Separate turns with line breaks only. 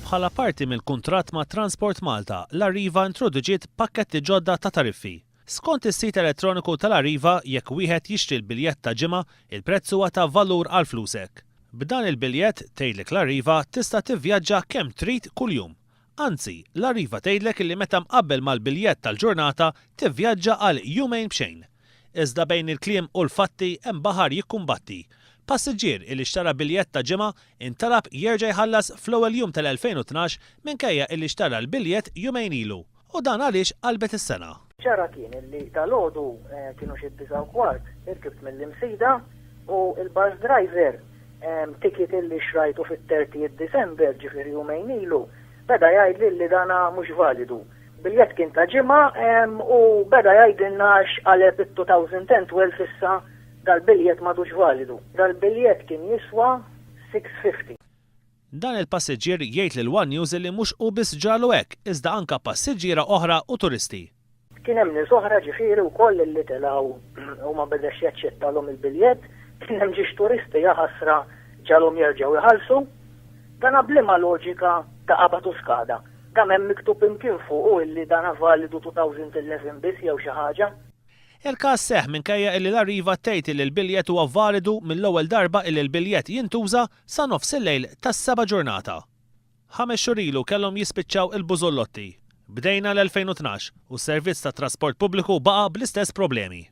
Bħala parti mill-kuntratt ma' Transport Malta, l-Arriva introduġiet pakketti ġodda ta' tariffi. Skont is-sit elettroniku tal-Arriva, jekk wieħed jixtri l-biljett ta' ġimgħa, il-prezz huwa ta' valur għal flusek. B'dan il-biljett tgħidlek l-Arriva tista' tivvjaġġa kemm trid kuljum. Anzi, l-Arriva tgħidlek li meta mqabbel mal-biljett tal-ġurnata tivvjaġġa għal jumejn b'xejn. Iżda bejn il-kliem u l-fatti hemm baħar jikkumbatti. Passiġġier li xtara biljett ta' ġimgħa intalab jerġa' jħallas fl-ewwel jum tal-2012 minkejja li xtara l-biljett jumejn ilu. U dan għaliex qalbet is-sena.
ċara kien illi tal-għodu kienu xi 9:15 irkibt mill-imsida u il-bus driver ticket illi xrajtu fit-30 December ġifieri jumejn ilu beda jgħidli li dana mhux validu. Biljett kien ta' ġimgħa u beda jgħidilna x'qaleb it-2010 issa dal-biljett m'għadux validu. Dal-biljett kien jiswa 650.
Dan il-passiġġier jgħid lil One News li mhux u biss ġralu hekk, iżda anke passiġġiera oħra u turisti.
Kien hemm nies oħra ġifieri wkoll li telgħu u ma bedex jaċċettalhom il-biljett, kien hemm ġiex turisti ħasra ġalhom jerġgħu jħallsu. Dan bliema loġika ta' qabad u skada. Dan hemm miktub imkien fuq illi dan validu 2011 biss jew xi ħaġa.
Il-każ seħħ minkejja li l-Arriva tgħid li l-biljett huwa validu mill-ewwel darba li l-biljett jintuża sa nofs il-lejl tas-seba' ġurnata. 5 xhur ilu kellhom jispiċċaw il-bużollotti. Bdejna l-2012 u s-servizz tat trasport pubbliku baqa' bl-istess problemi.